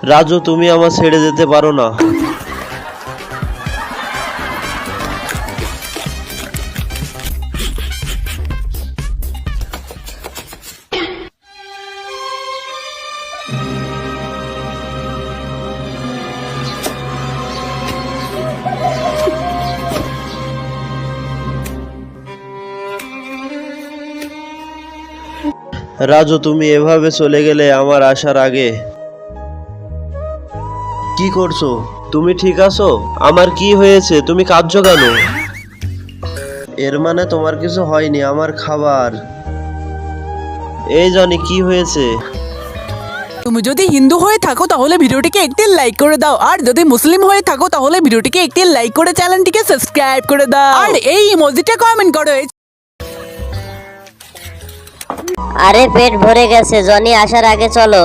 রাজু, তুমি আমার ছেড়ে যেতে পারো না। রাজু, তুমি এভাবে চলে গেলে আমার আসার আগে। কি করছো? তুমি ঠিক আছো? আমার কি হয়েছে? তুমি কাঁদছো কেন? এর মানে তোমার কিছু হয়নি। আমার খাবার। এই জনি, কি হয়েছে? তুমি যদি হিন্দু হয়ে থাকো তাহলে ভিডিওটিকে একটি লাইক করে দাও, আর যদি মুসলিম হয়ে থাকো তাহলে ভিডিওটিকে একটি লাইক করে চ্যানেলটিকে সাবস্ক্রাইব করে দাও, আর এই ইমোজিটা কমেন্ট করো। আরে পেট ভরে গেছে, জনি আসার আগে চলো।